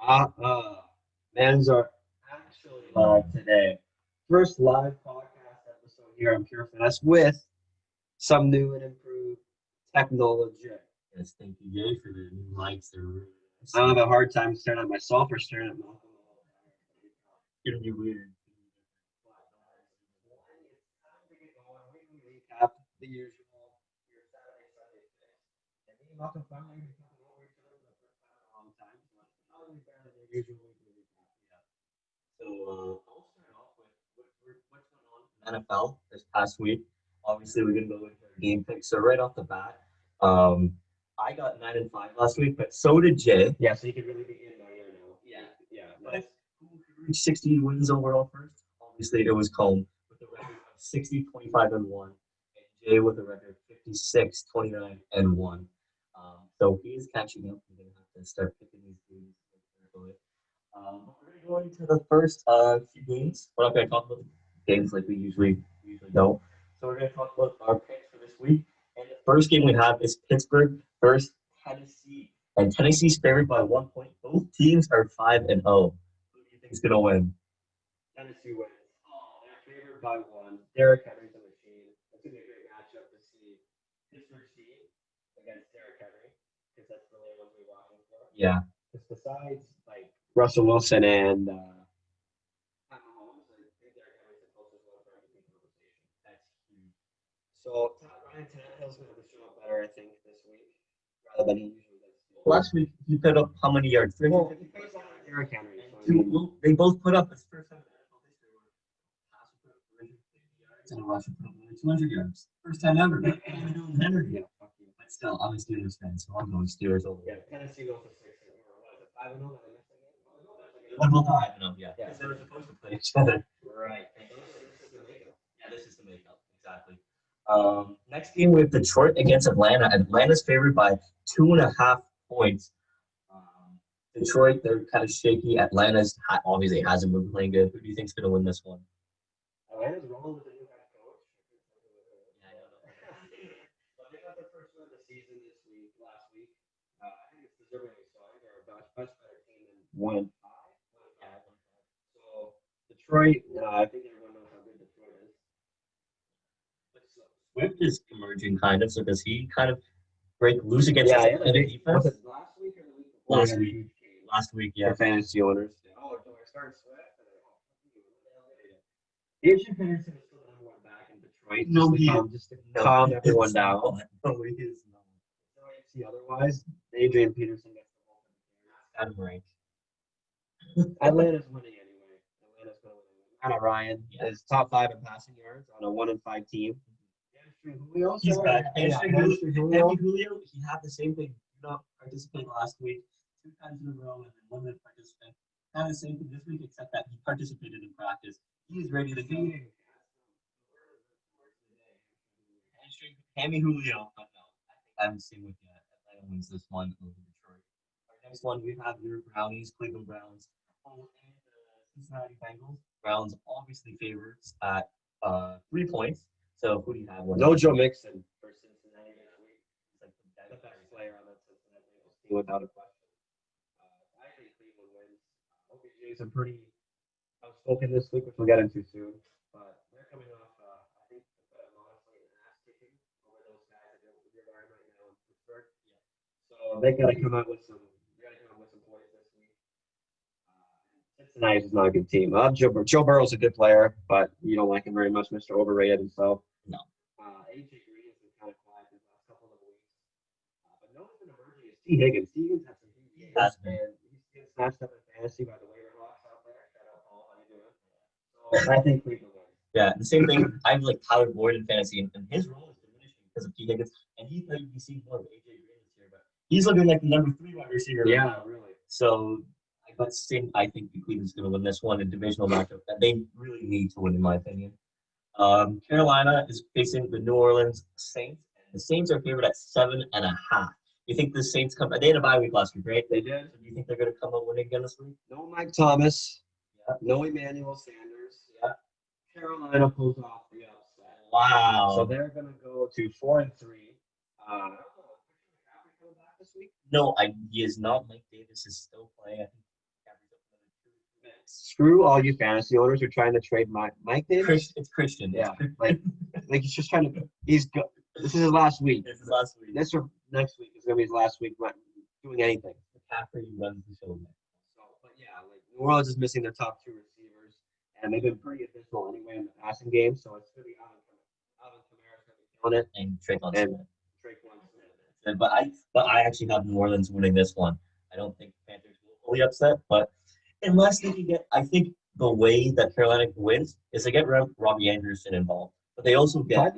Mans are actually live today. First live podcast episode here on Pure Finesse with some new and improved technology. Yes, thank you, Jay, for the new lights. They're really nice. I don't have a hard time staring at myself or staring at Malcolm. It's gonna be weird. Recap the usual. Your Saturday, Sunday fix. And me and Malcolm finally been talking over each other for the first time in a long time. So it's probably better than usual weekly recap. So I'll start off with what's going on in the NFL this past week. Obviously, we're gonna go into our game picks. So right off the bat, um, I got 9-5 last week, but so did Jay. Yeah, so you could really be in by year now. Yeah. But who reached 60 wins overall first? Obviously, it was Combe with a record of 60, 25, and 1, and Jay with a record of 56, 29, and 1. So he is catching up. We're going to have to start picking these games carefully. We're going to go into the first few games. We're not going to talk about the games like we usually don't. So we're going to talk about our picks for this week. And the first game we have is Pittsburgh versus Tennessee. And Tennessee's favored by 1 point. Both teams are 5-0. Who do you think is going to win? Tennessee wins. Oh, they're favored by one. Derrick Henry's a machine. It's gonna be a great matchup to see Pittsburgh team against Derrick Henry because that's really what we're watching for. Yeah. Because besides like Russell Wilson and Pat Mahomes, I think Derrick Henry's the closest one for MVP conversation. That's huge. So Ryan Tannehill's gonna show up better, I think, this week rather than he usually does. Last week, he put up how many yards? Well, he plays on Derrick Henry. So I mean, Well, they both put up. It's the first time in NFL history where a passer put up 350 yards and a rusher put up more than 200 yards. First time ever. Henry. yeah, fuck you. But still, I'm a Steelers fan, so I'm going Steelers over. Yeah, Tennessee goes to 6 or what is it, 5-0? They're both 5-0, yeah. Yeah. Because they were supposed to play each other. Right. Yeah, this is the makeup. Exactly. Next game, we have Detroit against Atlanta. Atlanta's favored by 2.5 points. Detroit, they're kind of shaky. Atlanta's obviously hasn't been playing good. Who do you think's going to win this one? Atlanta's rolling with the new head coach. Yeah, I know. But they got their first win of the season last week. I think it's deservingly so. I think they're a much better team than 1-5. So Detroit, I think everyone knows how good Detroit is. Swift is emerging kind of, so does he kind of break loose against the defense? Was it last week or the week before? Last week, yeah. For fantasy owners. Oh, do I start Swift? Adrian Peterson is still the number one back in Detroit. No, he is. Just to calm everyone down. No, he is not. See, otherwise, Adrian Peterson gets the ball. Adam Rank. Atlanta's winning anyway. Atlanta's going to win. Matt Ryan is top 5 in passing yards on a 1-5 team. He's back. Julio, he had the same thing. Did not participate last week, 2 times in a row, and then limited participant. Kind of the same thing this week, except that he participated in practice. He is ready to go. Hammy Julio, but no, I think I'm the same with you. Atlanta wins this one over Detroit. Our next one, we have your Brownies, Cleveland Browns, and the Cincinnati Bengals. Browns obviously favorites at 3 points. So who do you have? No Joe Mixon for Cincinnati this week. He's like the best player on that Cincinnati Bengals team without a question. I think Cleveland wins. OBJ is a pretty outspoken this week, which we'll get into soon. But they're coming off, I think, honestly, an ass kicking over those guys that you're right now in Pittsburgh. Yeah. So they got to come out with some. Points this week. Cincinnati is not a good team. Joe Burrow's a good player, but you don't like him very much, Mr. Overrated himself. No. AJ Green has been kind of quiet these last couple of weeks. But no one's been emerging is T. Higgins. T. Higgins has some huge games, and he's getting snatched up in fantasy by the waiver hawks out there. Shout out, Paul. How you doing? So I think Cleveland wins. Yeah, the same thing. I have like Tyler Boyd in fantasy, and his role is diminishing because of T. Higgins, and he's like you see more of AJ Green this year, but he's looking like the number 3 wide receiver. Yeah, really. So I think Cleveland's going to win this one, a divisional matchup that they really need to win, in my opinion. Carolina is facing the New Orleans Saints. The Saints are favored at 7.5. You think the Saints come? They had a bye week last week, right? They did. So do you think they're going to come out winning again this week? No Mike Thomas. Yeah. No Emmanuel Sanders. Yeah. Carolina pulls off the upset. Wow. So they're going to go to 4-3. This week? No, he is not. Mike Davis is still playing. I think screw all you fantasy owners who are trying to trade Mike Davis. It's Christian. Yeah, like he's just trying to. This is his last week. This is last week. This or next week is gonna be his last week not doing anything. McCaffrey runs the show. So, but yeah, like New Orleans is missing their top two receivers, and they've been pretty abysmal anyway in the passing game. So it's gonna be Alvin Kamara's gonna be killing it, And Traquan and Smith. Traquan Smith. But I actually have New Orleans winning this one. I don't think the Panthers will fully upset, but unless they can get, I think the way that Carolina wins is they get Robbie Anderson involved, but they also get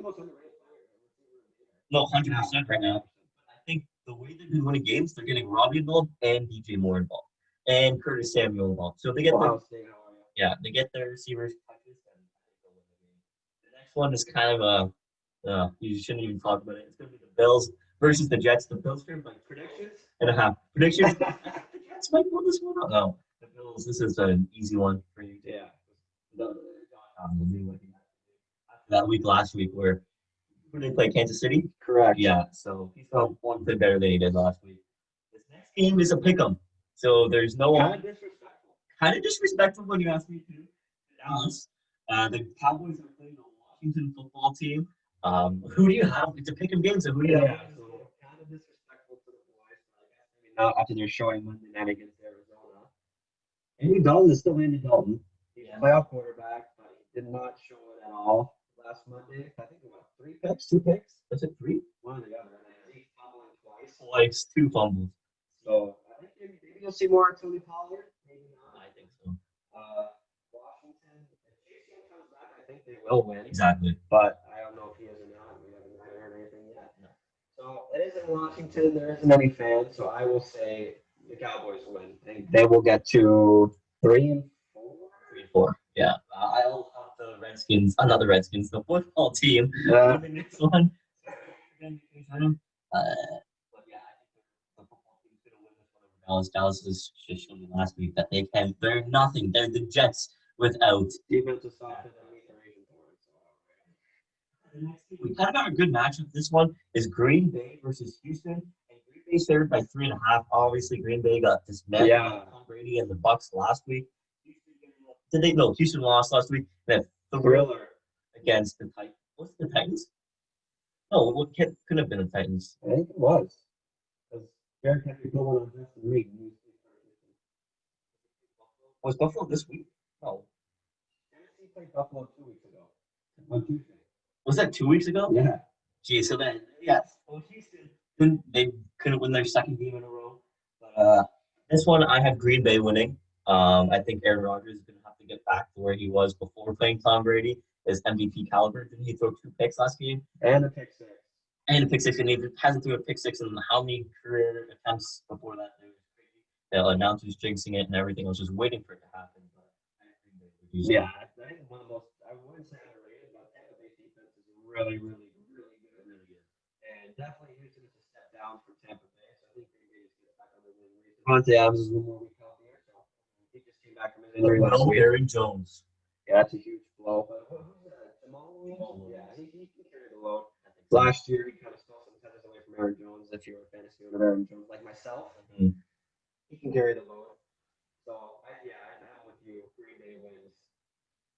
no 100% right now. I think the way they've been winning games, they're getting Robbie involved and DJ Moore involved and Curtis Samuel involved. So they get they get their receivers touches. The next one is kind of you shouldn't even talk about it. It's going to be the Bills versus the Jets. The Bills are like predictions and a half. Predictions. The Jets might pull this one out. No, the Bills. This is an easy one for you. Yeah. Will do what he has to do. After that week last week where they play Kansas City. Correct. Yeah. So he's got one play better than he did last week. This next game is a pick'em. So there's no kind of disrespectful when you ask me to. Dallas. The Cowboys are playing the Washington football team. Who do you have? It's a pick'em game, so who do you have? So kind of disrespectful to the boys. Maybe not after they're showing Monday night against Arizona. Andy Dalton is still Andy Dalton. He's a playoff quarterback, but he did not show it at all last Monday. I think it was 3 picks, 2 picks. Was it 3? One or the other. And he's fumbling twice. Twice, 2 fumbles. So I think maybe you'll see more Tony Pollard. Maybe not. I think so. Washington, if JC comes back, I think they will win. Exactly. But I don't know if he is or not. We haven't heard anything yet. No. So it is in Washington. There isn't any fans. So I will say the Cowboys win. They will get to 3 and 4. 3 and 4. Yeah. I'll have the Redskins, not the Redskins, the football team. The next one. But yeah, I think the football team's going to win this one over Dallas. Dallas has just shown me last week that they're nothing. They're the Jets without defense is softer than me. We kind of got a good matchup. This one is Green Bay versus Houston, and Green Bay's favored by 3.5. Obviously, Green Bay got dismantled by Tom Brady and the Bucs last week. Houston lost last week. And then thriller against the Titans. What's the Titans? No, it couldn't have been the Titans. I think it was. Because Derek Henry put one on Justin Reed. Was Buffalo this week? No. Tennessee played Buffalo 2 weeks ago. On Tuesday. Was that 2 weeks ago? Yeah. Gee, so then, yes. Well, Houston, they couldn't win their second game in a row. But this one, I have Green Bay winning. I think Aaron Rodgers is going to have to get back to where he was before playing Tom Brady. His MVP caliber. Didn't he throw 2 picks last game? And a pick 6. And a pick 6. And he hasn't thrown a pick 6 in how many career attempts before that? It was crazy. The announcers jinxing it and everything. I was just waiting for it to happen. But yeah, I think one of the most, I wouldn't say underrated, but Tampa Bay defense is really, really, really good. Really good. And definitely Houston is a step down from Tampa Bay. So I think Green Bay is going to get back on the win rate. Devontae Adams is 1 more week out there. So he just came back from his injury last week. Aaron Jones. Yeah, that's a huge blow. But who's that? Jamal Williams? Yeah, he can carry the load. Last year, he kind of stole some tenders away from Aaron Jones. If you're a fantasy owner of Aaron Jones, like myself, he can carry the load. So, I'm with you. Green Bay wins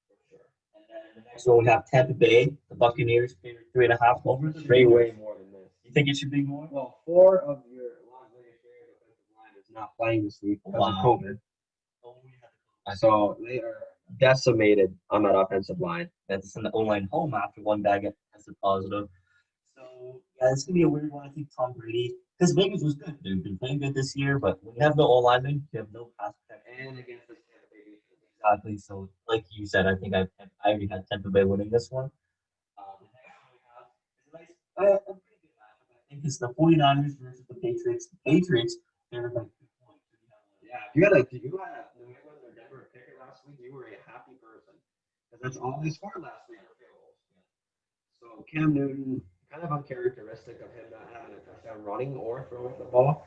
for sure. And then the next So we have Tampa Bay, the Buccaneers, favored 3.5 over. way more than this. You think it should be more? Well, 4 of your Las Vegas Raiders offensive line is not playing this week because of COVID. So they are decimated on that offensive line. That's in the O-line home after one guy got tested positive. So, yeah, it's going to be a weird one. I think Tom Brady, because Vegas was good. They've been playing good this year, but when you have no O-lineman, you have no pass protection. And against this Tampa Bay defense. Exactly. So, like you said, I think I already had Tampa Bay winning this one. The next one we have is a pretty good matchup. I think it's the 49ers versus the Patriots. The Patriots, they're like 2 points. Yeah, if you had New England or Denver pick it last week, you were a happy person. Because that's all they scored last week. So Cam Newton, kind of uncharacteristic of him not having a touchdown running or throwing the ball.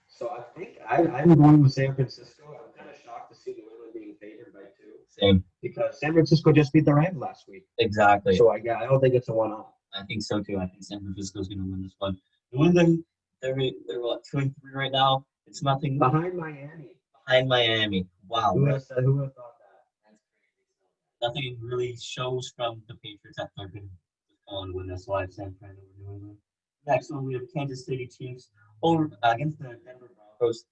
So I think I'm going with San Francisco. I'm kind of shocked to see New England being favored by 2. Same. Because San Francisco just beat the Rams last week. Exactly. So I don't think it's a one-off. I think so too. I think San Francisco's going to win this one. New England, they're what, 2-3 right now. It's nothing Behind Miami. Behind Miami. Wow. Who would have thought nothing really shows from the Patriots that they're going to go on win this live San Fran over New England. Next one, we have Kansas City Chiefs over against the Denver Broncos.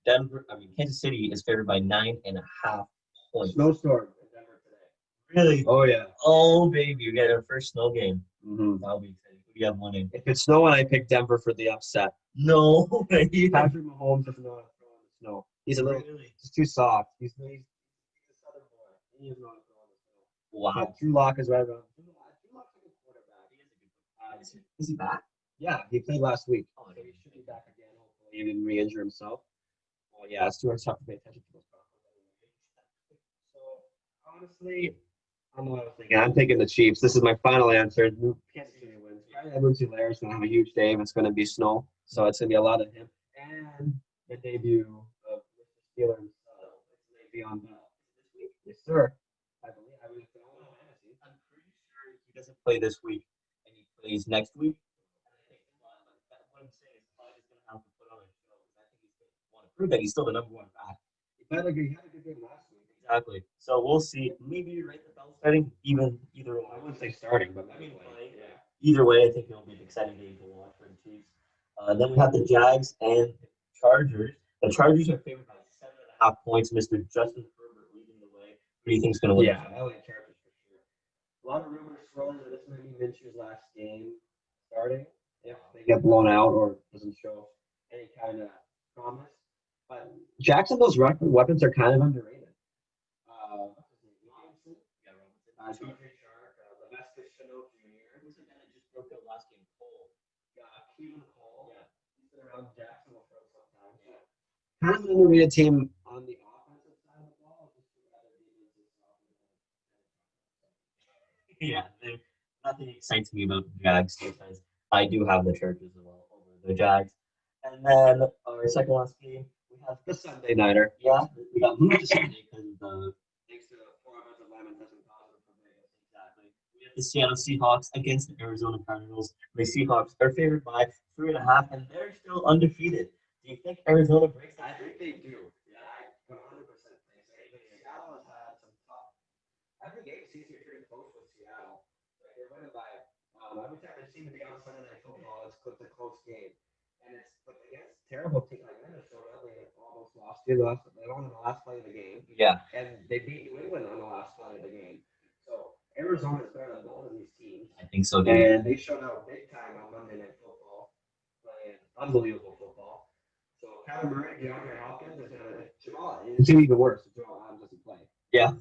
Kansas City is favored by 9.5 points. Snowstorm in Denver today. Really? Oh yeah. Oh baby, we got our first snow game. Mm-hmm. That'll be exciting. Who do you have winning? If it's snowing, I pick Denver for the upset. No way. Patrick Mahomes doesn't know how to throw in the snow. He's a little, he's too soft. He's a southern boy. He doesn't know how to throw in the snow. Wow. But Drew Lock is right around. Drew Lock's a good quarterback. He is a good. Is he back? Yeah, he played last week. Oh, So he should be back again. Hopefully, he didn't re-injure himself. Well, yeah, it's too much tough to pay attention to those Broncos. So honestly, I'm not thinking. I'm taking the Chiefs. This is my final answer. Kansas City wins. Edwards Hilaire is going to have a huge day if it's going to be snow. So it's going to be a lot of him. And the debut of the Steelers, Le'Veon Bell. Yes, sir. I believe I was I'm pretty sure he doesn't play this week, and he plays next week. What I'm saying is, probably just gonna have to put on a show because I think he's gonna want to prove that he's still the number one back. He had a good game last week. Exactly. So we'll see. Maybe you're right. The Bell starting, either way. I wouldn't say starting, but I mean, playing. Yeah. Either way, I think it'll be an exciting game to watch for the Chiefs. Then we have the Jags and the Chargers. The Chargers are favored by 7.5 points. Mr. Justin Herbert leading the way. Who do you think is going to win? Yeah, LA Chargers for sure. A lot of rumors swirling that this might be Minshew's last game starting if they get blown out or doesn't show any kind of promise. But Jacksonville's weapons are kind of underrated. Robinson, DJ Shark, Levesque Chenault Jr. Who's the guy that just broke out last game? Cole. Keelan Cole. Yeah, he's been around Jacksonville for some time. Yeah. Kind of an underrated team on the offensive side of the ball. Yeah, nothing excites me about the Jags because I do have the Chargers as well over the Jags. And then our second last game, we have the Sunday nighter. Yeah, we got moved to Sunday because the thanks to the 4 offensive linemen testing positive for Vegas. Exactly. We have the Seattle Seahawks against the Arizona Cardinals. The Seahawks are favored by 3.5, and they're still undefeated. Do you think Arizona breaks that? I think they do. Yeah, I 100% think so. Seattle has had some tough. Every game seems to be pretty close with Seattle. Like they're winning by. Every time they seem to be on Sunday Night Football, it's a close game, and it's against terrible teams like Minnesota. They almost lost. They won on the last play of the game. Yeah. And they beat New England on the last play of the game. So Arizona is better than both of these teams. I think so, too. And they showed out big time on Monday Night Football, playing unbelievable football. So Kyler Murray, DeAndre Hopkins, Jamal. It's even worse if Jamal Adams doesn't play. Yeah.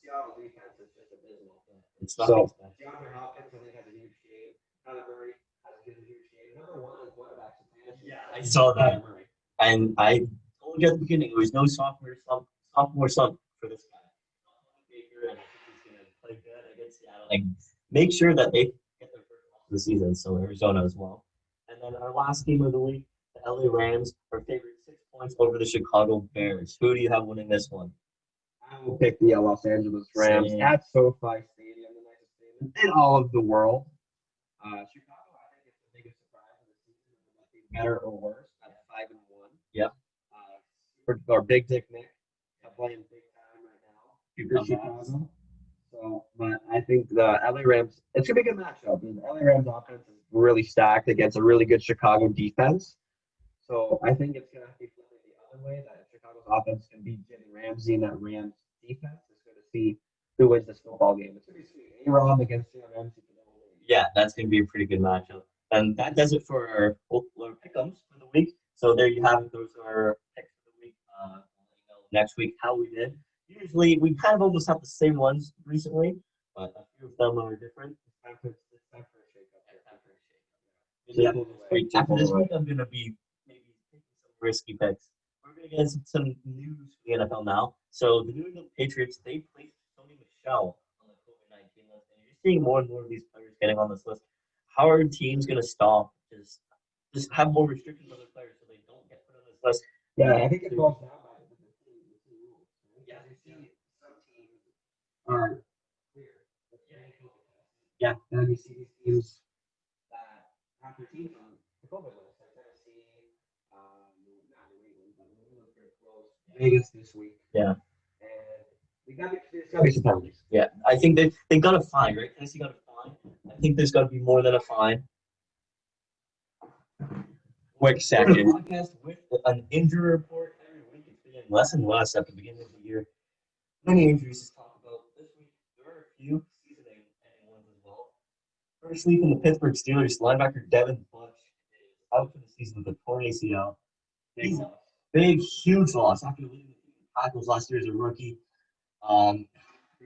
Seattle defense is just abysmal. It's so DeAndre Hopkins, I think, has a huge game. Kyler Murray has a huge game. Number one in quarterbacks in fantasy. Yeah, I saw that. And I told you at the beginning, there was no sophomore slump for this guy. And I think he's going to play good against Seattle. Like, make sure that they get their first loss of the season. So Arizona as well. And then our last game of the week, the LA Rams are favored 6 points over the Chicago Bears. Who do you have winning this one? I will pick the Los Angeles Rams at SoFi Stadium, the nicest stadium in all of the world. Chicago, I think, is the biggest surprise of the season. It might be better or worse at 5-1. Yep. Or Big Dick Nick playing big time right now for Chicago. So, but I think the LA Rams, it's gonna be a good matchup. The LA Rams offense is really stacked against a really good Chicago defense. So I think it's gonna be flipping the other way, that Chicago's offense can beat Jimmy Ramsey and that Rams defense is going to see who wins this football game. It's going to be sweet. A-Rob against Jimmy Ramsey. Yeah, that's going to be a pretty good matchup. And that does it for our pick'ems for the week. So there you have it. Those are our picks for the week. Next week how we did. Usually we kind of almost have the same ones recently, but a few of them are different. It's time for a shake-up. After this week, I'm going to be maybe taking some risky picks. We're going to get some news for the NFL now. So the New England Patriots, they placed Sony Michel on the COVID-19 list, and you're seeing more and more of these players getting on this list. How are teams going to stop? Just have more restrictions on their players so they don't get put on this list. Yeah, I think it falls down by the rules. Yeah, you see some teams are clear. Yeah, and you see these teams that have their teams on the COVID list. Like Tennessee, not New England, but New England's very close. Vegas this week. Yeah. And There's gotta be some penalties. Yeah, I think they got a fine, right? Tennessee got a fine. I think there's got to be more than a fine. Quick second. Podcast with an injury report every week. It's been less and less at the beginning of the year. Many injuries to talk about this week. There are a few season-ending ones as well. Firstly, from the Pittsburgh Steelers, linebacker Devin Bush is out for the season with a torn ACL. He's a big, huge loss after leading the tackles last year as a rookie.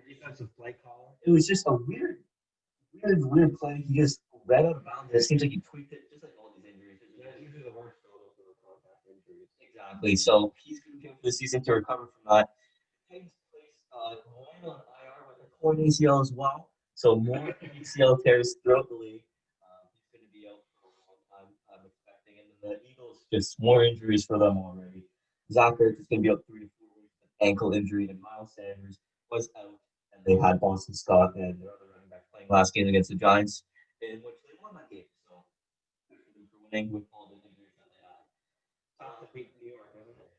Defensive play caller. It was just a weird play. He just ran out of bounds. It seems like he tweaked it, just like all these injuries. Yeah, usually the worst total for the contact injuries. Exactly. So he's going to be out for the season to recover from that. Takes place going on IR with a torn ACL as well. So more ACL tears throughout the league. He's going to be out for a long time, I'm expecting. And then the Eagles, just more injuries for them already. Zach Ertz is going to be out 3 to 4 weeks with an ankle injury, and Miles Sanders was out. And they had Boston Scott and their other running back playing last game against the Giants, in which they won that game. So good for them for winning with all the injuries that they had. Tough to beat New York, isn't it?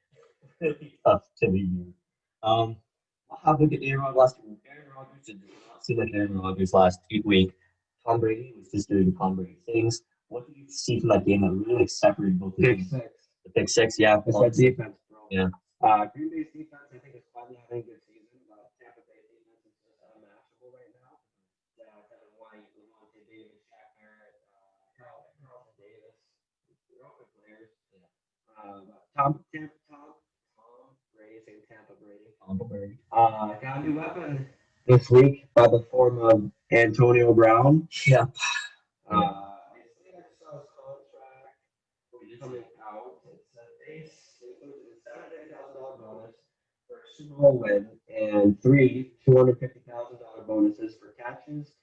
Really tough to beat you. What happened to Aaron last week? Aaron Rodgers did not seem like Aaron Rodgers last week. Tom Brady was just doing Tom Brady things. What did you see from that game that really separated both the teams? The pick six, yeah. It's that defense, bro. Yeah. Green Bay's defense, I think, is finally having a good season, but Tampa Bay's defense is just unmatchable right now. Kevin White, Lavonte Davis, Shaq Barrett, Carlton Davis, they're all good players. Yeah. Tom Brady, saying Tampa Brady. Got a new weapon this week by the form of Antonio Brown. Yeah. I think I saw his contract coming out. It's a base, includes a $700,000 bonus for a Super Bowl win and three $250,000 bonuses for catches,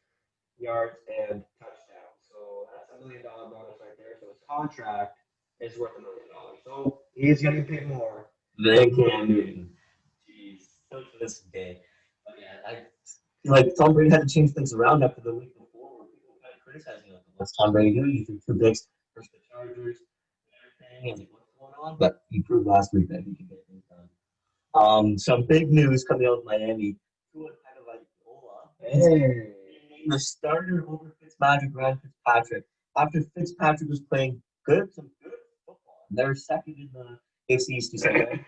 yards, and touchdowns. So that's $1 million bonus right there. So his contract is worth $1 million. So he's getting paid more than Cam Newton. Jeez, so to this day. But yeah, I feel like Tom Brady had to change things around after the week before where people were kind of criticizing him. What's Tom Brady doing? He threw 2 picks versus the Chargers and everything. And like, what's going on? But he proved last week that he can get things done. Some big news coming out of Miami. Tua Tagovailoa. Hey. The starter over Ryan Fitzpatrick. After Fitzpatrick was playing some good football. They're second in the AFC East, you said.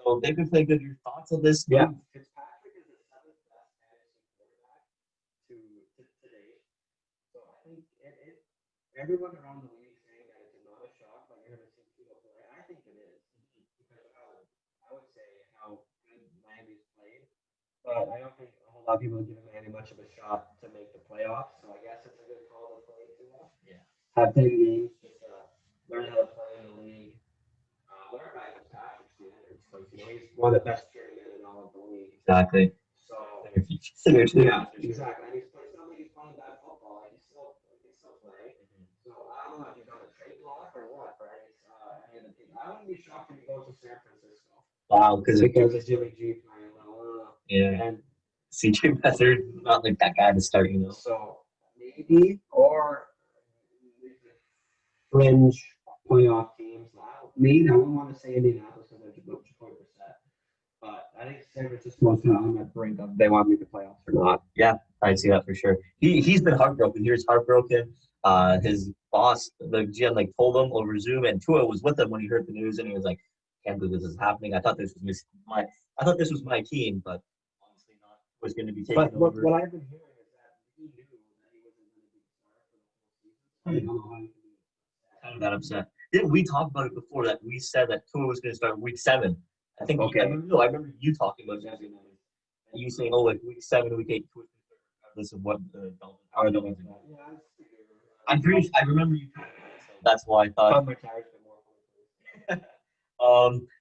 So they've been playing good. Your thoughts on this? Yeah. Fitzpatrick is the 7th best fantasy quarterback to date. So I think everyone around the league saying that it's not a shock, but you're going to see people play. I think it is because I would say how good Miami's played, but I don't think a whole lot of people are giving Miami much of a shot to make the playoffs. So I guess it's a good call to play to us. Yeah. Have 10 games, just learn how to play in the league. Learn by Fitzpatrick's standards. He's one of the best journeymen in all of the league. Exactly. So yeah, exactly. And he's playing bad football. And he can still play. So I don't know if he's on a trade block or what, but I wouldn't be shocked if he goes to San Francisco. Wow, because it's Jimmy G playing well. Yeah. And CJ Beathard, not like that guy to start, you know. So maybe or fringe playoff teams. I wouldn't want to say Indianapolis because they're Jacoby Brissett. But I think San Francisco's on the brink of they want to make the playoffs or not. Yeah, I see that for sure. He's been heartbroken. He was heartbroken. His boss, the GM, told him over Zoom, and Tua was with him when he heard the news, and he was like, "Can't believe this is happening. I thought this was my team, but obviously not. Was going to be taken over." What I've been hearing is that he knew that he wasn't going to be the starter for the whole season. So I don't know how he can be kind of that upset. Didn't we talk about it before that we said that Tua was going to start week 7? I think. Okay. I remember you talking about that. You saying, "Oh, like week 7, week 8, Tua." Regardless of what the Dolphins are doing. I remember you talking about it, so that's why I thought.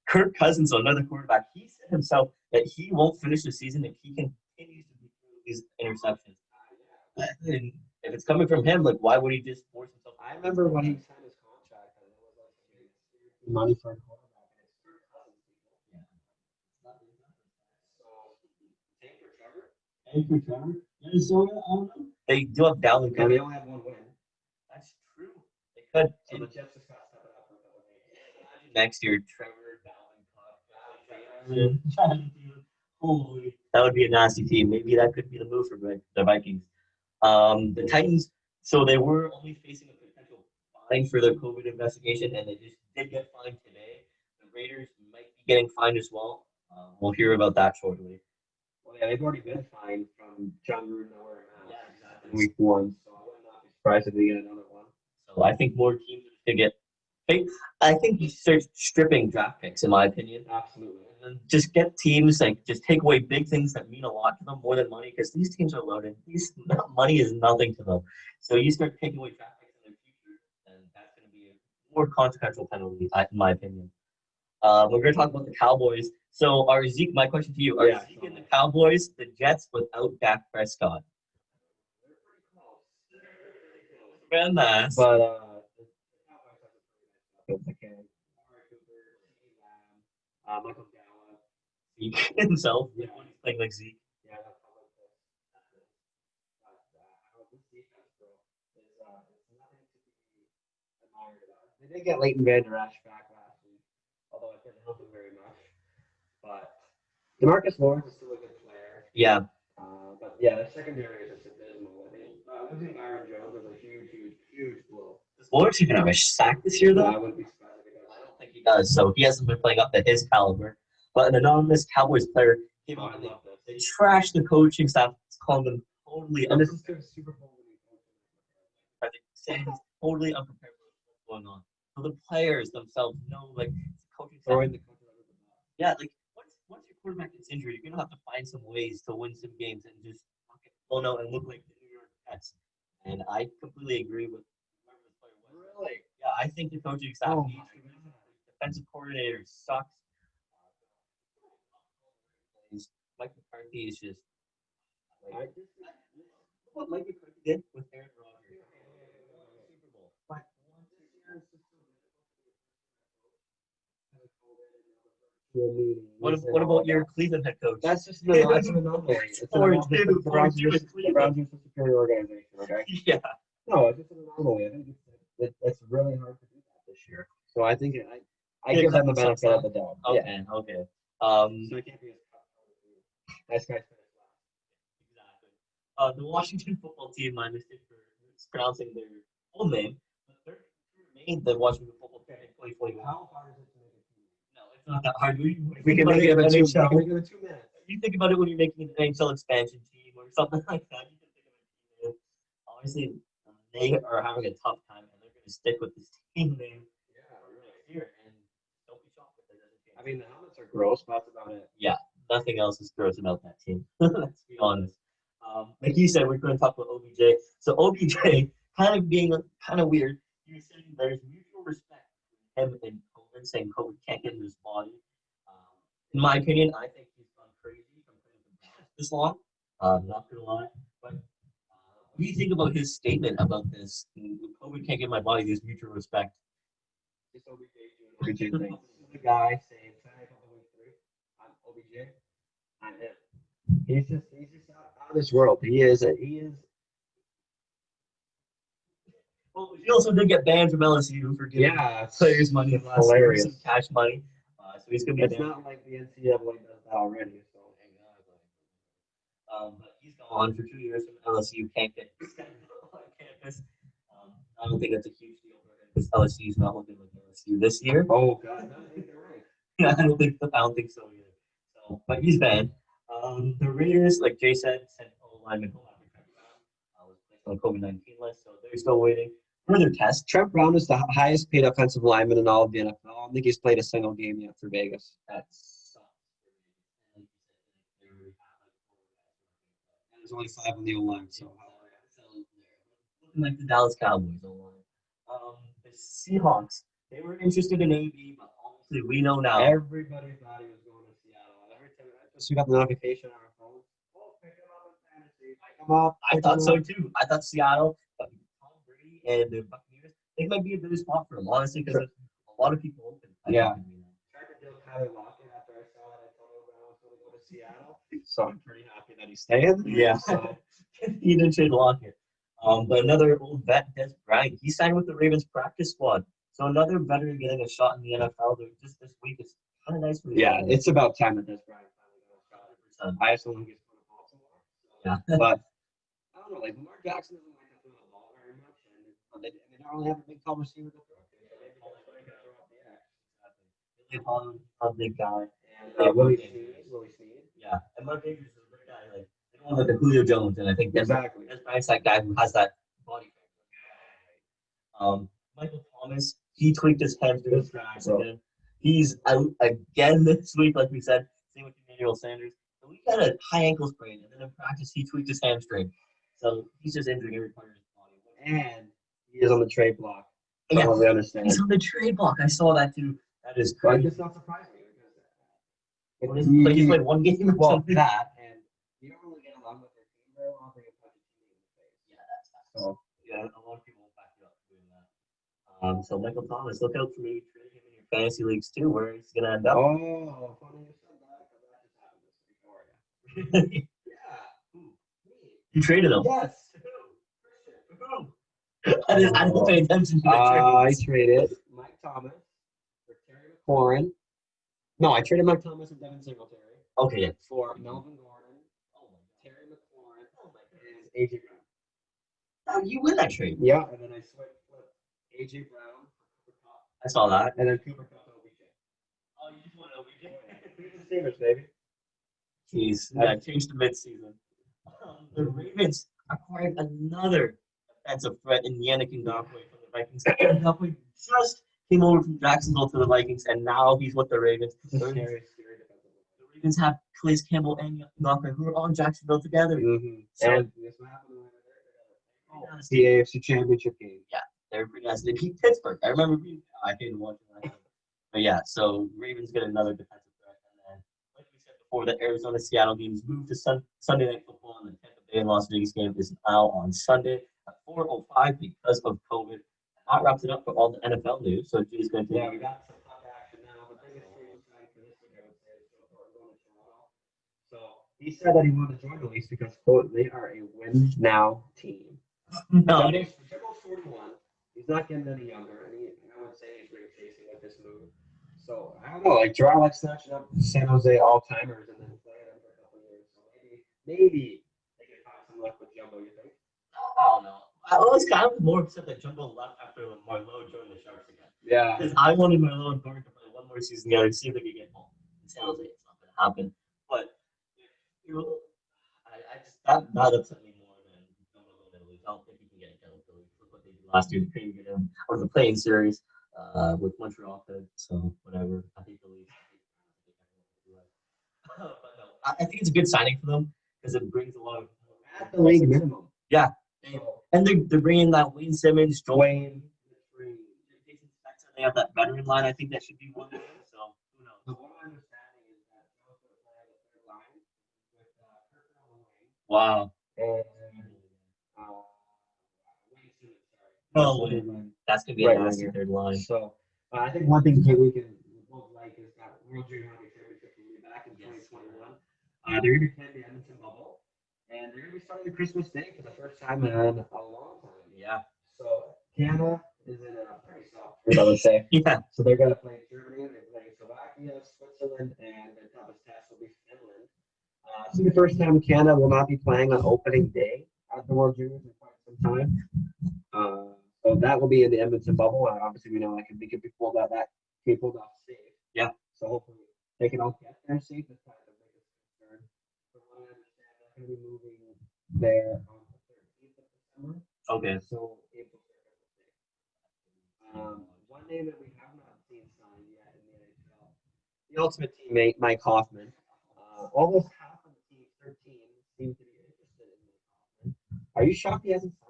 Kirk Cousins, another quarterback, he said himself that he won't finish the season if he continues to be these interceptions. And if it's coming from him, why would he just force himself? I remember when he signed his contract, and it was money for a quarterback, and it's Kirk Cousins. So, same for Trevor. Minnesota, I don't know. They do have Dalvin Cook. And they only have one win. That's true. They could. So the Jets just got to step it up for a couple of games. Next year, Trevor, Dalvin Cook, Holy, That would be a nasty team. Maybe that could be the move for the Vikings. The Titans, so they were only facing a potential fine for their COVID investigation, and they just did get fined today. The Raiders might be getting fined as well. We'll hear about that shortly. Well, yeah, they've already been fined from John Gruden nowhere in Yeah, exactly. week 1, so I would not be surprised if they get another one. So I think more teams are going to get. I think you start stripping draft picks, in my opinion. Absolutely. And just get teams like just take away big things that mean a lot to them more than money, because these teams are loaded. Money is nothing to them. So you start taking away draft picks in their future, and that's going to be a more consequential penalty, in my opinion. We're going to talk about the Cowboys. So are Zeke? My question to you: Are Zeke and the Cowboys the Jets without Dak Prescott? Very nice. But Michael Gallup, Zeke himself, yeah, when he's playing like Zeke. Yeah, that's how this defense, bro, is nothing to be admired about. They did get Leighton Vander Esch back last week, although it didn't help him very much. But DeMarcus Lawrence is still a good player. Yeah. But yeah, the secondary is just abysmal. I think losing Aaron Jones was a huge blow. Does Lawrence even have a sack this year, though? I wouldn't be surprised if he does. I don't think he does. So he hasn't been playing up to his caliber. But an anonymous Cowboys player came out and they trashed the coaching staff, calling them totally and this is their Super Bowl winning coach. saying he's totally unprepared for what's going on. So the players themselves know, like, coaching staff. Throwing the coach under the bus. Yeah, like once your quarterback gets injured, you're gonna have to find some ways to win some games and just get blown out and look like the New York Jets. And I completely agree with whoever the player was. Really? Yeah, I think the coaching staff needs to win. Defensive coordinator sucks. Mike McCarthy is just like what Mike McCarthy did with Aaron Rodgers. Super Bowl. What about your Cleveland head coach? That's just an anomaly. The Browns are just a superior organization, okay? Yeah. No, it's just an anomaly. I think it's really hard to do that this year. So I think I give them the benefit of the doubt. Okay, yeah. Okay. So it can't be as nice guys. Exactly. The Washington football team, my mistake for mispronouncing their full name, but they're remained the Washington football team in 2021. How hard is it to make a team? No, it's not that hard. We can make it in 2 minutes. You think about it when you're making an NHL expansion team or something like that. You can think of a team name. Obviously, they are having a tough time, and they're going to stick with this team name next year. And don't be shocked if it doesn't change. I mean, the helmets are gross, but that's about it. Yeah, nothing else is gross about that team. Let's be honest. Like you said, we're going to talk about OBJ. So OBJ, kind of being kind of weird, he was saying there's mutual respect between him and COVID, saying COVID can't get in his body. In my opinion, I think he's gone crazy from playing the Browns this long. Not going to lie. But what do you think about his statement about this? COVID can't get in my body, there's mutual respect. Just OBJ doing OBJ thing. The guy saying, I'm OBJ. I'm him. He's just out of this world. He is. Well, he also did get banned from LSU for giving players money last year, some cash money. So he's gonna be. It's not like the NCAA does that already. So. But he's gone for 2 years from LSU. Can't get on campus. I don't think that's a huge deal for him because LSU is not looking like LSU this year. Oh God, I think you're right. Yeah, I don't think so either. So, but he's banned. The Raiders, like Jay said, sent O-lineman home after Trent Brown was placed on the COVID-19 list, so they're still waiting for their test. Trent Brown is the highest paid offensive lineman in all of the NFL. I don't think he's played a single game yet for Vegas. That sucks. And there's only 5 on the O-line, so looking like the Dallas Cowboys O-line. The Seahawks, they were interested in AB, but obviously we know now. Everybody thought he was going to Seattle. Every time we got the notification on our phone. Oh, pick him up in fantasy. Pick him up. I thought so too. I thought Seattle, but Tom Brady and the Buccaneers, they might be a good spot for him, honestly, because a lot of people open. Yeah. Tried to deal Tyler Lockett after I saw that Antonio Brown was going to go to Seattle. So I'm pretty happy that he's staying. Yeah. So he didn't trade Lockett. But another old vet, Des Bryant, he signed with the Ravens practice squad. So another veteran getting a shot in the NFL just this week is kind of nice for the it's about time that Des Bryant finally got a I just don't think he's put a ball somewhere. Yeah. But I don't know, like Lamar Jackson doesn't like to throw the ball very much, and they don't really have a big tall receiver to throw to. So maybe that's why they can throw up the X. Billy Holland, a big guy. And Willie Willie Snead. Yeah, and Mark Andrews is a big guy. Like they don't have like the Julio Jones, and I think Exactly. Des Bryant's that guy who has that body frame. Michael Thomas, he tweaked his hamstring. This guy, bro. Again. He's out again this week, like we said. Same with Emmanuel Sanders. The week had a high ankle sprain, and then in practice he tweaked his hamstring. So he's just injuring every part of his body. And he is on the trade block. I Yeah, don't really understand. he's on the trade block. I saw that too. That is But crazy. it's not surprising because He's played one game or well, something. that and you don't really get along with your team very well until you punch a team in the face. Yeah, that's facts. So Yeah, a lot of people will back you up for doing that. So Michael Thomas, look out for me trading him in your fantasy leagues too, where he's gonna end up. oh, funny you said that because that just happened this week for you. Yeah. You traded him. Yes. I don't pay attention to the I trades. traded Mike Thomas for Terry McLaurin. No, I traded Mike Thomas and Devin Singletary Okay, yeah. for Melvin Gordon, Terry McLaurin, and AJ Brown. Oh, you win that trade. Yeah, and then I flipped AJ Brown for Cooper Cup, I saw that. and then Cooper Cup to OBJ. Oh, you just won OBJ. The Steelers, baby. Jeez, yeah, changed the midseason. The Ravens acquired another defensive threat in Yannick Ngakoue from the Vikings. Ngakoue just came over from Jacksonville to the Vikings, and now he's with the Ravens. It's a The scary defensive. Ravens have Calais Campbell and Ngakoue who are on Jacksonville together. Mm-hmm. So- And this what happened when the AFC Championship game. They're pretty nice. They beat Pittsburgh. I remember I didn't watch it. But yeah, so Ravens get another defensive threat. And then, like we said before, the Arizona-Seattle games moved to Sunday Night Football, and the Tampa Bay and Las Vegas game is now on Sunday at 4:05 because of COVID. And that wraps it up for all the NFL news. So Jay's going to Yeah, we got some hot action now. The biggest trade sign for this week, I would say, is Joe Thornton going to Toronto. So he said that he wanted to join the Leafs because, quote, they are a win now team. No, Jimbo's 41. He's not getting any younger, and I would say he's really chasing with this move. So I don't know, like Gerard likes snatching up San Jose all timers and then playing them for a couple years. So maybe they can find some luck with Jumbo. You think? I don't know. I was kind of more upset that Jumbo left after Marleau joined the Sharks again. Yeah. Because I wanted Marleau and Gordon to play one more season together to see if they could get home. In San Jose, it's not going to happen. But you know, I just that upset me more than Jumbo going to the Leafs. I don't think he can get it done with the Leafs. Look what they did last year. They couldn't get him out of the playing series with Montreal. So whatever. I think the Leafs. But no, I think it's a good signing for them because it brings a lot of At the league minimum. Yeah. And they're bringing that Wayne Simmons, Dwayne. Jason Spencer. They have that veteran line. I think that should be one of them. So who knows? So what I'm understanding is that Joe's going to play on the third line with Kirk on the wing Wow. and Wayne Simmons, sorry. No, that's gonna be a Right nasty winger. third line. So I think one thing we can both like is that World Junior Hockey Championship will be back in 2021. They're going to be playing the Edmonton bubble, and they're going to be starting Christmas Day for the first time in a long time. Yeah. So Canada is in a pretty soft group, I would say. Yeah. So they're going to play Germany, they're playing Slovakia, Switzerland, and their toughest test will be Finland. This is the first time Canada will not be playing on opening day at the World Juniors in quite some time. So that will be in the Edmonton bubble. Obviously, we know that can be pulled off safe. Yeah. So hopefully they can all get there safe. That's probably the biggest concern. From what I understand, they're going to be moving there on the 13th of December. Okay. So April 3rd. One name that we have not seen signed yet in the NHL, the ultimate teammate, Mike Hoffman. Almost half of the team, 13, seem to be interested in Mike Hoffman. Are you shocked he hasn't signed?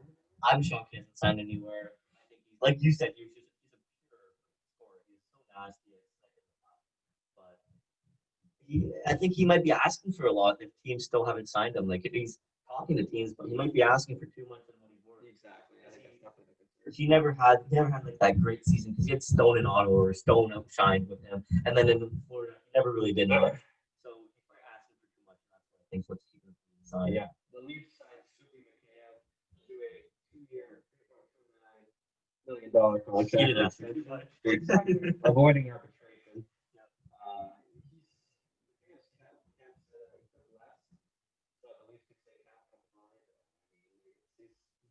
I'm shocked he hasn't signed anywhere. I think he's like you said, he's a pure scorer. He's so nasty. But I think he might be asking for a lot if teams still haven't signed him. Like if he's talking to teams, but he might be asking for too much than what he's worth. Exactly. I think that's definitely the concern. He never had like that great season because he had Stone in Ottawa or Stone outshined with him, and then in Florida he never really did much. So he's probably asking for too much. That's what I think what's keeping him from the sign. Yeah. The Leafs signed Suki Mikheyev to a 2-year, $3.29 million contract. He didn't ask for too much. Avoiding arbitration.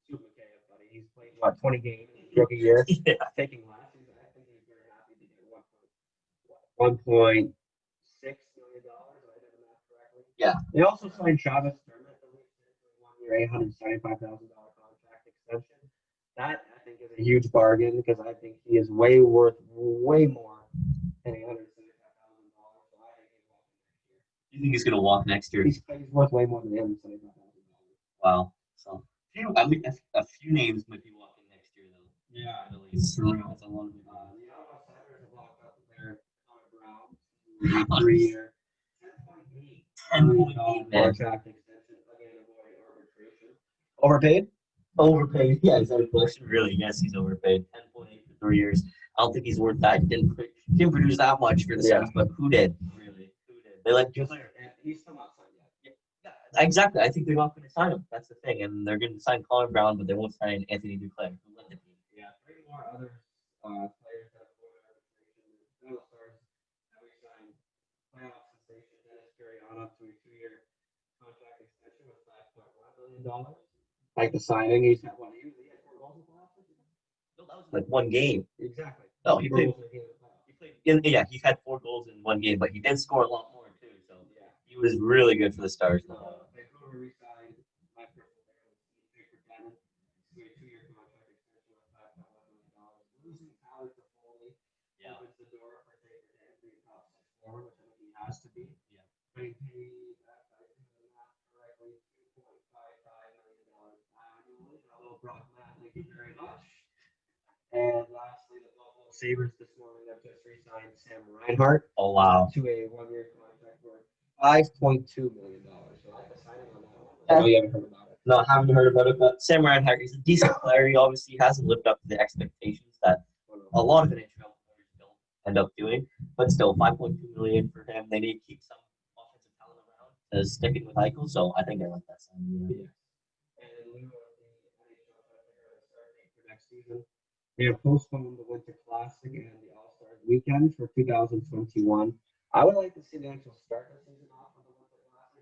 He's McKay, buddy. He's played what 20 games in his rookie year, Yeah. taking less. I think he's very happy to get $1.6 million. If I did the math correctly. Yeah. They also signed Travis Dermott for 1 year, $875,000 contract extension. That I think is a huge bargain because I think he is worth way more than $875,000. So I think he's walking next year. You think he's gonna walk next year? He's worth way more than $875,000. Wow. So I mean, a few names might be walking next year though. Yeah. At least. That's a lot of The Ottawa Senators have locked up their Connor Brown 3 year, $10.8 man. contract extension again avoid arbitration. Overpaid? Overpaid. Yeah, he's overpaid. Really, yes, he's overpaid. 10.8 for 3 years. I don't think he's worth that. He didn't produce that much for the Sens, but who did? Really, who did? They like Just he's still not signed yet. Yeah, exactly. I think they're not going to sign him. That's the thing, and they're going to sign Colin Brown, but they won't sign Anthony Duclair. Who led the team? Yeah, 3 more other players that have avoided arbitration. No stars that we signed. Playoff sensation Dennis Carrion to a 2 year contract extension with $5.1 million. Like the signing, he's had what? He had 4 goals in the playoffs. No, that was like one game. Exactly. No, he played. Yeah, he had 4 goals in one game, but he did score a lot more too. So yeah, he was really good for the Stars. Vancouver re-signed my personal favorite, Cannon, to a 2 year contract extension with $5.1 million. Losing Tyler Toffoli opens the door for Taylor to be top 6 forward, which I think he has to be. Yeah. Maintain that, if I do the math correctly, $2.55 million annually. Hello, Brock Matt, thank you very much. And lastly, the Buffalo Sabres this morning have just re-signed Sam Reinhart. Oh wow. To a 1 year contract worth $5.2 million. So I like the signing on that one. I know you haven't heard about it. No, I haven't heard about it, but Sam Reinhart is a decent player. He obviously hasn't lived up to the expectations that a lot of NHL players don't end up doing. But still, $5.2 million for him. They need to keep some offensive talent around to sticking with Eichel. So I think I like that signing. Yeah. And in lieu of the NHL start date for next season, they have postponed the Winter Classic and the All-Stars weekend for 2021. I would like to see the actual start the season off with the Winter Classic.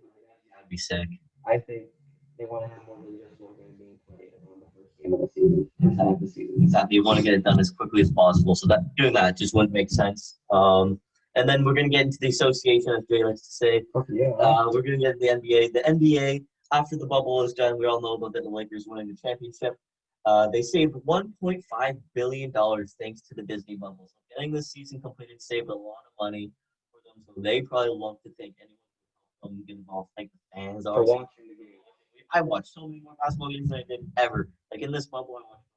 That'd be sick. I think they want to have more than just one game being played on the first game of the season. Inside the season. Exactly. You want to get it done as quickly as possible. So that doing that just wouldn't make sense. And then we're going to get into the association, as Jay likes to say. We're going to get into the NBA. The NBA, after the bubble is done, we all know about the Lakers winning the championship. They saved $1.5 billion thanks to the Disney bubble. So getting this season completed saved a lot of money for them. So they probably love to thank anyone who get involved, like the fans. For watching the game. I watched so many more basketball games than I did ever. Like in this bubble, I watched.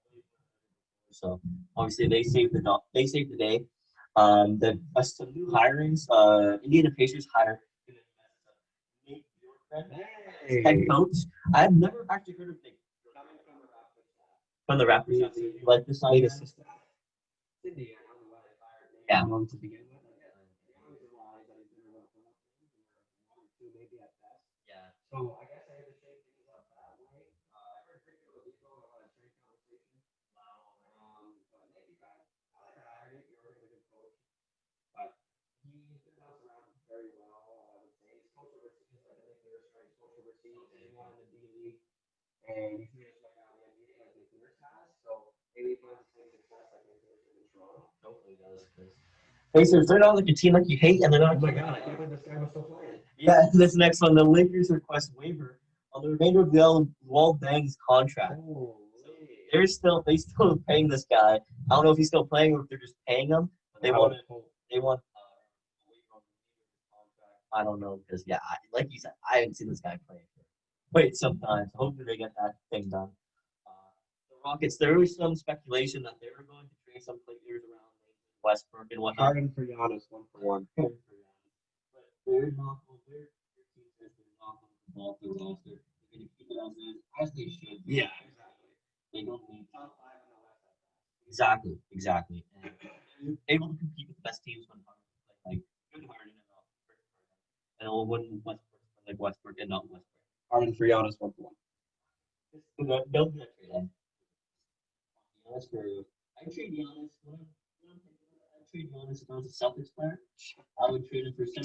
So obviously they saved the day. Some new hirings. Indiana Pacers hired head coach. I've never actually heard of him. From the Raptors. You like this song? Yeah. To begin with. Yeah. So I guess I had to shake things up that way. I heard pretty good people about a trade conversation. But maybe I like hired it. You're a really good coach. But he's been bounced around very well. I would say he's coached overseas. I think they're starting to coach overseas. He won in the D League. And he's finished right now in the NBA like the Bears has. So maybe he finds the same success like the Bears in Toronto. Hopefully he does. Pacers, they're not like a team like you hate, and they're not. Oh my God, I can't believe this guy was still playing. Yeah, this next one, the Lakers request waiver on the remainder of the Walt Bang's contract. They still paying this guy. I don't know if he's still playing or if they're just paying him. But they want. I don't know because like you said, I haven't seen this guy play for quite some time. So hopefully they get that thing done. The Rockets, there was some speculation that they were going to trade some players around Westbrook and whatnot. Harden for Giannis, 1-for-1. But they're not going to ball through roster. They're going to keep it as they should. Yeah, exactly. They don't need top 5 in the West. Exactly. And they're able to compete with the best teams when like good Harden and when Westbrook and not Westbrook. Harden for Giannis, 1-for-1. They'll get a trade in. I trade Giannis. Trade Giannis if I was a Celtics player. I would trade him for $7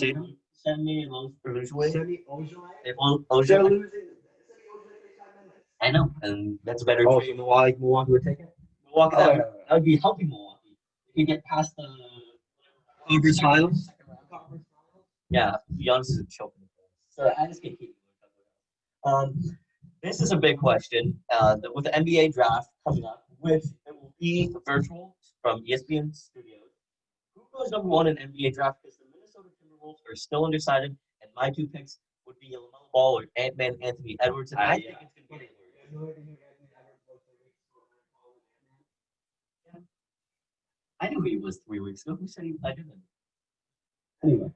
million for Ojale. Semi Ojale? If Ojale. I know, and that's a better Oh, so trade. Milwaukee would take it? Milwaukee, Oh, that would be helping Milwaukee. If you get past the conference finals, Second round conference finals? yeah, Giannis is choking. So I just get keep. Um, this is a big question. With the NBA draft coming up, which it will be virtual from ESPN Studios. Who goes number one in NBA draft? Because the Minnesota Timberwolves are still undecided, and my two picks would be LaMelo Ball or Ant-Man Anthony Edwards, and I think it's going to be Edwards. I knew he was 3 weeks ago. Who said he? I didn't. Anyway,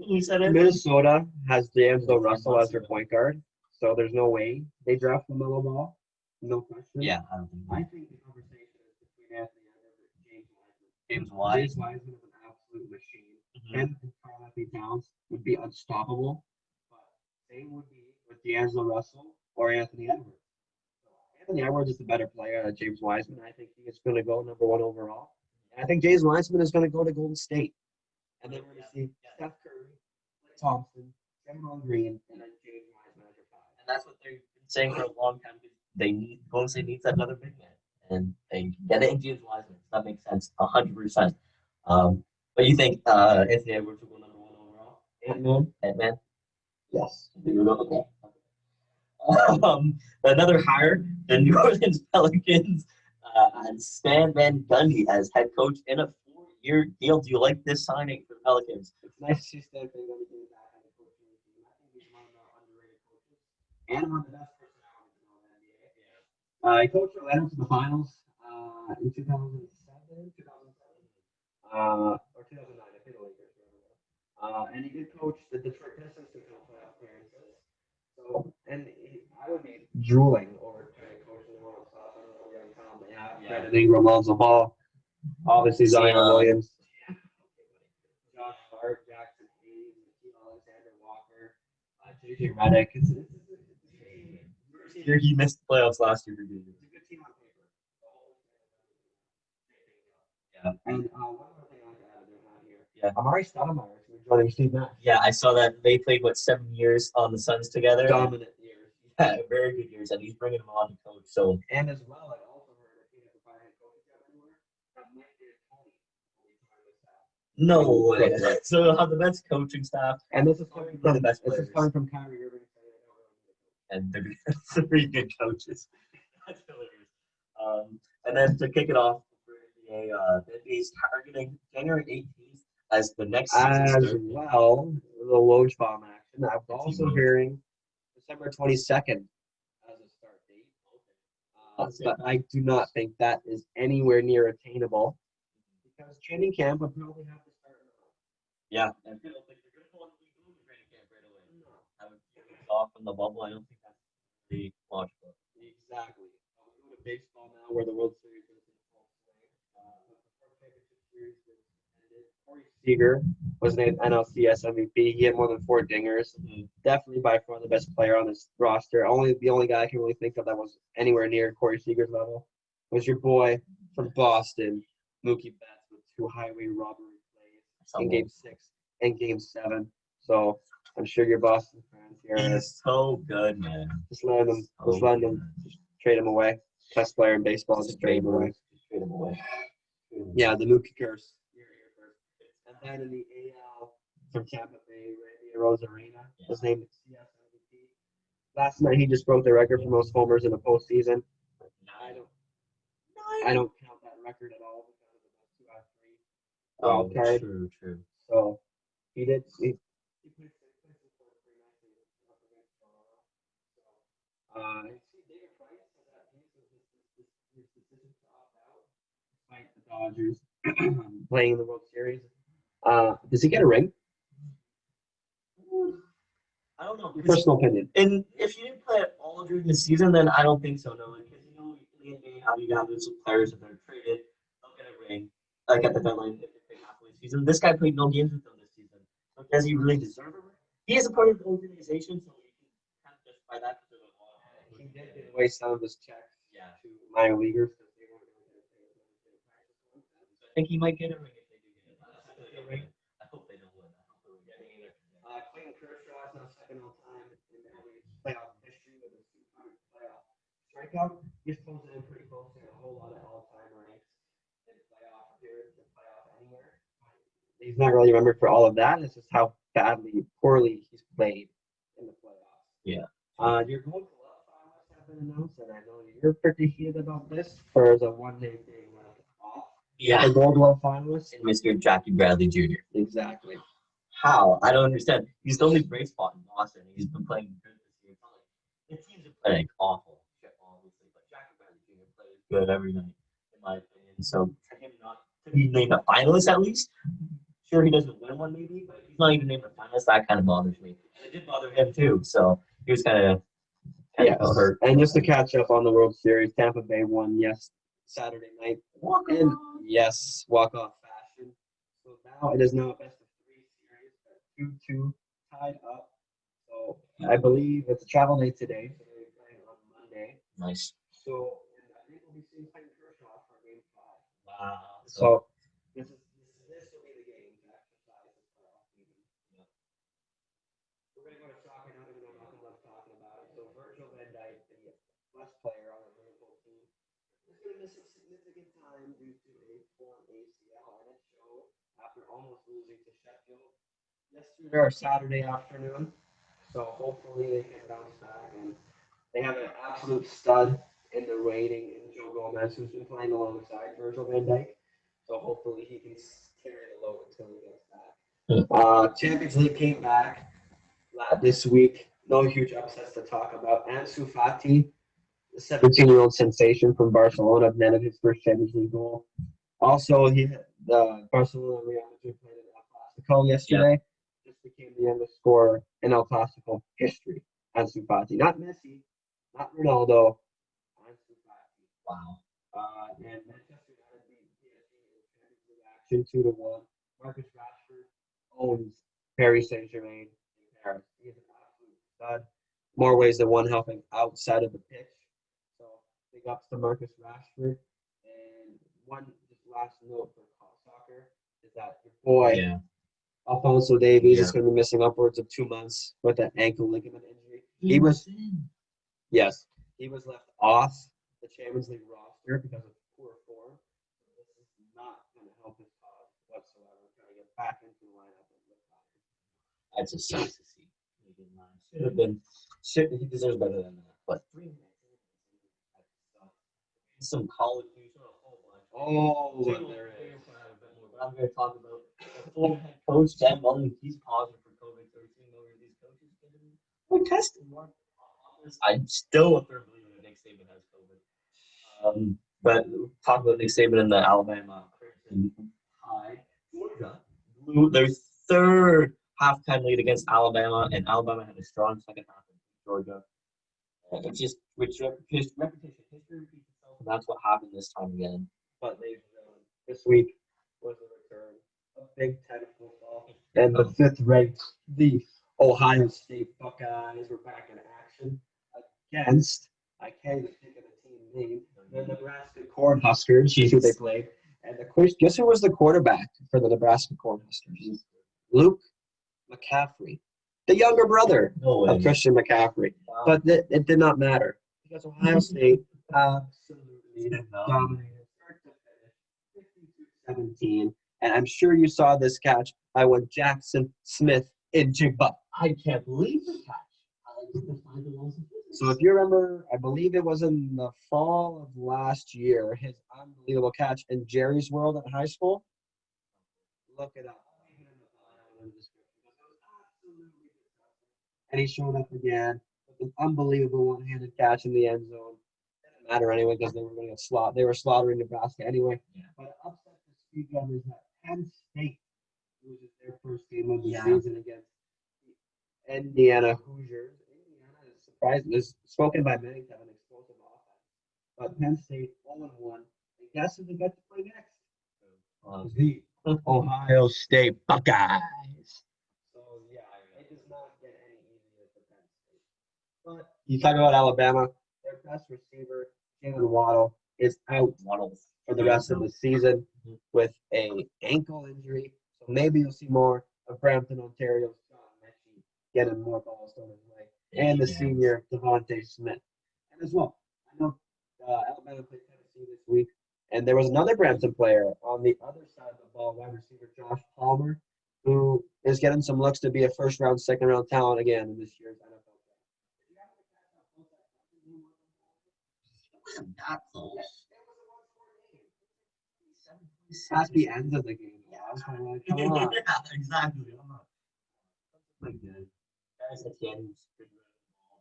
Who said it? Minnesota has D'Angelo Russell as their point guard, so there's no way they draft LaMelo Ball. No question. Yeah, I don't think. I think the conversation is between Anthony Edwards and James Wiseman. James Wiseman. James Wiseman is an absolute machine. Mm-hmm. Him and Karl Anthony Towns would be unstoppable, but same would be with D'Angelo Russell or Anthony Edwards. So Anthony Edwards is the better player than James Wiseman. I think he is going to go number one overall. And I think James Wiseman is going to go to Golden State. And then we're going to see Steph Curry, Klay Thompson, Draymond Green, and then James Wiseman as your five. And that's what they've been saying for a long time. They need Golden State needs another big man, and they get it in James Wiseman. That makes sense, 100%. But you think Anthony Edwards will go number one overall? Ant-Man? Ant-Man? Yes. Okay. Another hire, the New Orleans Pelicans, and Stan Van Gundy as head coach in a 4-year deal. Do you like this signing for the Pelicans? It's nice to see Stan Van Gundy getting back on the coaching team. I think he's one of the underrated coaches and one of the best personalities in all the NBA. Yeah. He coached Atlanta to the finals in 2007, 2007, or 2009. I think the Lakers. And he did coach the Detroit Pistons to playoff appearances. So, and I would be drooling over trying to coach the World Cup. I don't know where I'm from, but yeah, Brandon Ingram, Lonzo Ball, obviously Zion Williams, Josh Hart, Jackson Hayes, Alexander Walker, JJ Redick. He missed the playoffs last year. It's a good team on paper. Yeah. And one other thing I like to add they're not here. Yeah. Amari Stoudemire is joining Steve Nash. Yeah, I saw that they played 7 years on the Suns together. Dominant years. Yeah, very good years, and he's bringing him on to coach. So and as well, I also heard if he has a head coaching job anywhere, that might be a Tony. No way. So how the best coaching staff, and this is coming from the best. This is coming from Kyrie Irving. And they're three good coaches. That's hilarious. And then to kick it off, the NBA is targeting January 18th as the next season as start. well. A little Woj bomb action. I'm also hearing December 22nd as a start date. But I do not think that is anywhere near attainable because training camp would probably have to start. Yeah, I don't think they're going to pull training camp right away. No. I would get off from the bubble. I don't think that's the logical. Exactly. We go to baseball now, where the World Series is in full swing. Corey Seager was named NLCS MVP. He had more than 4 dingers. Mm-hmm. Definitely by far the best player on this roster. The only guy I can really think of that was anywhere near Corey Seager's level was your boy from Boston, Mookie Betts, with 2 highway robbery plays in Game 6 and Game 7. So I'm sure your Boston fans here are so good, man. Just letting them trade him away. Best player in baseball, just trade him away. Trade him away. Yeah, the Mookie curse. And then in the AL from Tampa Bay, Randy Rosarena was named CS MVP. Last night he just broke the record for most homers in the postseason. I don't count that record at all because of the 2 out of 3 wild card. True. So he did. He played 6 David Price has that his decision to opt out, despite the Dodgers playing in the World Series. Does he get a ring? I don't know. Your personal opinion. And if you didn't play it all during the season, then I don't think so. No, because in the NBA, how you have those players if they're traded, they'll get a ring. Like at the deadline, if they play halfway season. This guy played no games with them this season. So does he really deserve a ring? He is a part of the organization, so you can kind of justify that. He did give away some of his checks to minor leaguers because they weren't going to get a I think he might get a ring if they do get a ring. I hope they don't win. I hope they don't get it either. Clayton Kershaw is now second all time in the playoff history with a 200 playoff up, he's closing in pretty close to a whole lot of all-time ranks in playoff here, in playoff anywhere. He's not really remembered for all of that. It's just how poorly he's played in the playoffs. Yeah. Your Gold Glove finalists have been announced, and I know you're pretty heated about this for the one day being left off. Yeah. The Gold Glove finalists. And Mr. Jackie Bradley Jr. Exactly. How? I don't understand. He's the only bright spot in Boston. He's been playing good this year. It's not like the teams are playing awful, obviously, but Jackie Bradley Jr. plays good every night, in my opinion. So for him not to be named a finalist at least, sure he doesn't win one maybe, but if he's not even named a finalist, that kind of bothers me. And it did bother him too. So he was kind of hurt. And just to catch up on the World Series, Tampa Bay won Saturday night. Walk-off fashion. So now it is now a best of 3 series, 2-2 tied up. So I believe it's a travel day today, so they're playing on Monday. Nice. So and I think we'll be seeing Clayton Kershaw for Game 5. Wow. So this will be the game to exercise this playoff season. Yeah. We're gonna go to soccer now, even though nothing left talking about it. So Virgil van Dijk, the best player on the Liverpool team, is gonna miss some significant time due to a torn ACL, and it showed after almost losing to Sheffield yesterday or Saturday afternoon. So hopefully they can bounce back, and they have an absolute stud in the waiting in Joe Gomez, who's been playing alongside Virgil van Dijk. So hopefully he can carry the load until he gets back. Champions League came back this week. No huge upsets to talk about. Ansu Fati, the 17-year-old sensation from Barcelona, netted his first Champions League goal. Also, the Barcelona Real Madrid played in El Clasico yesterday. This became the youngest scorer in El Clasico history. Ansu Fati, not Messi, not Ronaldo. Ansu Fati. Wow. And Manchester United beat PSG in Champions League action 2-1. Marcus Rashford owns Paris Saint-Germain in Paris. He is an absolute stud. More ways than one, helping outside of the pitch. So big ups to Marcus Rashford. And one just last note for soccer is that your boy Alphonso Davies is going to be missing upwards of 2 months with an ankle ligament injury. He was left off the Champions League roster because of poor form. This is not going to help his cause whatsoever. Trying to get back into the lineup and look better. That just sucks to see. He deserves better than that. But 3 minutes. Some college news, a whole bunch. There is. But I'm going to talk about the full head coach, Dan Mullen. He's positive for COVID-13. No release coaches. We're testing more. I still a third believer that Nick Saban has COVID. But talk about Nick Saban and the Alabama Crimson Tide. Georgia blew their third halftime lead against Alabama, and Alabama had a strong second half against Georgia. It's just repetition, history repeats itself, and that's what happened this time again. But this week was the return of Big Ten football, and the 5th-ranked, the Ohio State Buckeyes were back in action against, I can't even think of the team name, the Nebraska Cornhuskers, who they played. And guess who was the quarterback for the Nebraska Cornhuskers? Luke McCaffrey, the younger brother of Christian McCaffrey. Wow. But it did not matter because Ohio State absolutely dominated start to finish, 52-17. And I'm sure you saw this catch by one Jackson Smith in Jigba. I can't believe the catch. So if you remember, I believe it was in the fall of last year, his unbelievable catch in Jerry's World at high school. Look it up. And he showed up again with an unbelievable one-handed catch in the end zone. Didn't matter anyway because they were going to get slaughtered. They were slaughtering Nebraska anyway. Yeah. But upset to speak of is that Penn State loses their first game of the season against the Indiana Hoosiers. Indiana is surprising. Is spoken by many to have an explosive offense. But Penn State 0-1. And guess who they got to play next? The Ohio State Buckeyes. So yeah, it does not get any easier for Penn State. But you talk about Alabama, their best receiver, Jalen Waddle, is out for the rest of the season with an ankle injury. So maybe you'll see more of Brampton, Ontario's John Mechie getting more balls thrown his way. And the senior Devontae Smith. And as well, I know Alabama played Tennessee this week. And there was another Brampton player on the other side of the ball, wide receiver Josh Palmer, who is getting some looks to be a first-round, second-round talent again in this year's NFL Wasn't that close. draft. Past the end of the game. Yeah, I was kind of like, come on. Yeah, exactly. Like good. Guys at the end,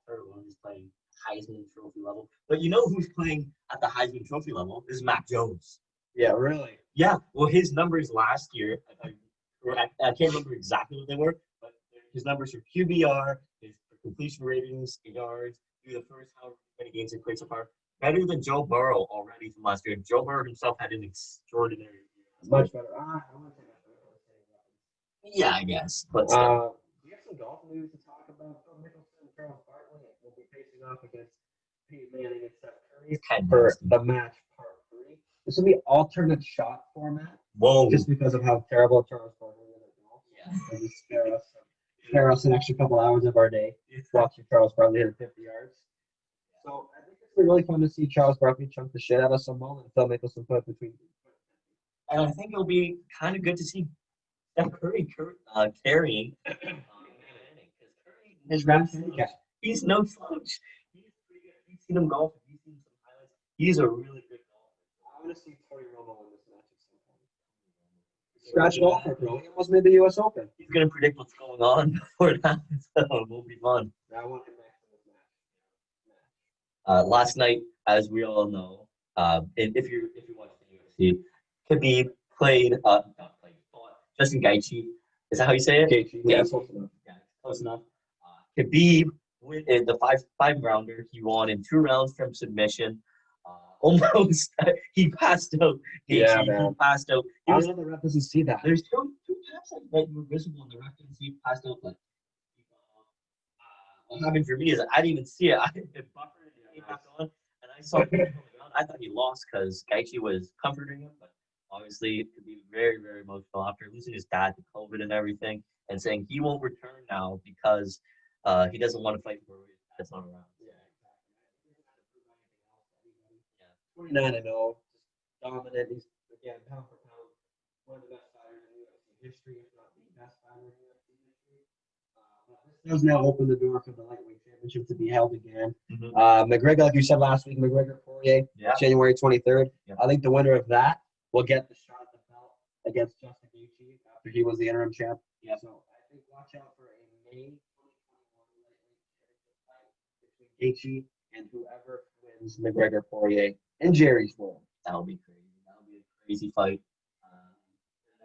everyone is playing Heisman Trophy level. But you know who's playing at the Heisman Trophy level is Mac Jones. Yeah, really. Yeah, well, his numbers last year, I can't remember exactly what they were, but his numbers for QBR, his completion ratings, yards, through the first however many games he played so far, better than Joe Burrow already from last year. Joe Burrow himself had an extraordinary year. Much better. I want to say that. Yeah, I guess. But still. We have some golf news to talk about. Phil Mickelson and Charles Barkley will be facing off against Pete Manning and Steph Curry for the match part 3. This will be alternate shot format. Whoa. Just because of how terrible Charles Barkley is at golf. Yeah. Just spare us an extra couple hours of our day watching Charles Barkley hit 50 yards. So I think it's really fun to see Charles Barkley chunk the shit out of someone and Phil Mickelson put between. And I think it'll be kind of good to see Steph Curry carrying his round handicap. He's no slouch. He's pretty good. You've seen him golf. You've seen some highlights. He's a really good golfer. I want to see Tony Romo in this match at some point. Scratch golfer, bro. He almost made the U.S. Open. He's gonna predict what's going on before it happens. So it will be fun. I want him back in this match. Last night, as we all know, if you watch the UFC, Khabib fought Justin Gaethje. Is that how you say it? Gaethje. Yeah, close enough. Yeah, close enough. Khabib, in the five rounder, he won in 2 rounds from submission. Almost, he passed out. Yeah, man. He passed out. I don't know the ref doesn't see that. There's two taps that were visible, and the ref didn't see he passed out. But what happened for me is I didn't even see it. I hit the buffer and he passed on, and I saw him coming around. I thought he lost because Gaethje was comforting him, but obviously it could be very, very emotional after losing his dad to COVID and everything, and saying he won't return now because he doesn't want to fight for his dad's not around. Yeah, 29-0, just dominant. He's again pound for pound one of the best fighters in UFC history, if not the best fighter in UFC history. This does now open the door for the lightweight championship to be held again. Mm-hmm. McGregor, like you said last week, Poirier, January 23rd. Yeah. I think the winner of that will get the shot at the belt against Justin Gaethje after he was the interim champ. Yeah. So I think watch out for a May 2021 lightweight championship fight between Gaethje and whoever wins McGregor Poirier in Jerry's world. That'll be crazy. That'll be a crazy fight.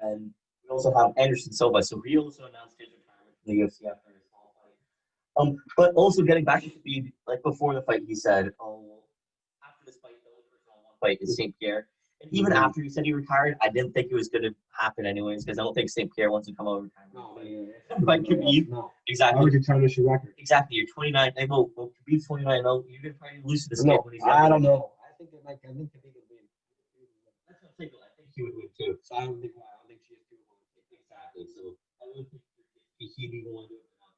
And we also have Anderson Silva. So he also announced his retirement from the UFC after his small fight. But also getting back to Khabib, like before the fight, he said, "Oh, after this fight, the only person I want to fight is St. Pierre." And even after he said he retired, I didn't think it was going to happen anyways because I don't think St. Pierre wants to come over retirement. No, but Khabib, exactly. Why would you tarnish your record? Exactly. You're 29. Well, Khabib's 29. You're going to probably lose to this guy when he's younger. I don't know. I think Khabib would win. That's what I think. I think he would win too. So I don't think why. I don't think she is too. Exactly. So I don't think he'd even want to do it without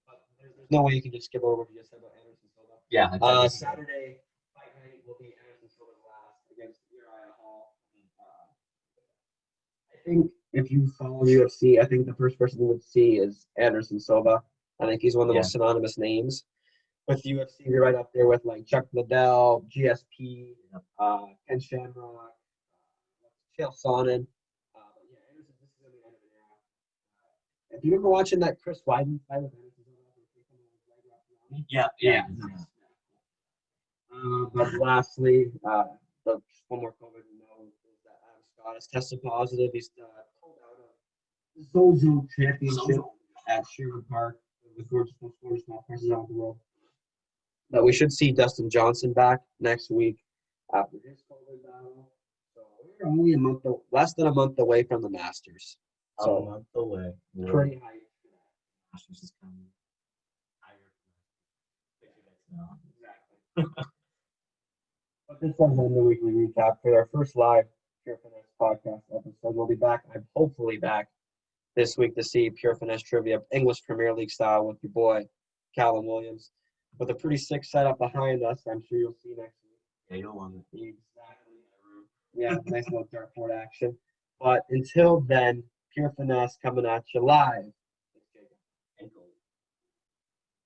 But there's no way you can just skip over what you just said about Anderson Silva. Yeah. Saturday fight night will be Anderson Silva's last against Uriah Hall. I think if you follow UFC, I think the first person you would see is Anderson Silva. I think he's one of the most synonymous names with UFC. You're right up there with like Chuck Liddell, GSP, Ken Shamrock, Chael Sonnen. Anderson, this is going to be the end of an era. If you remember watching that Chris Weidman fight with Anderson Silva, yeah. But lastly, just one more COVID note is that Adam Scott has tested positive. He's pulled out of the Zozo Championship at Sherwood Park. The most gorgeous golf courses out in the world. But we should see Dustin Johnson back next week after his COVID battle. So we're only less than a month away from the Masters. So a month away. Pretty hype. Masters is coming higher. Exactly. But this one's on the weekly recap for our first live Pure Finesse podcast episode. We'll be back. I'm hopefully back this week to see Pure Finesse Trivia, English Premier League style with your boy, Callum Williams. With a pretty sick setup behind us, I'm sure you'll see next week. Yeah, you'll love it. Exactly. Yeah, nice little dartboard action. But until then, Pure Finesse coming at you live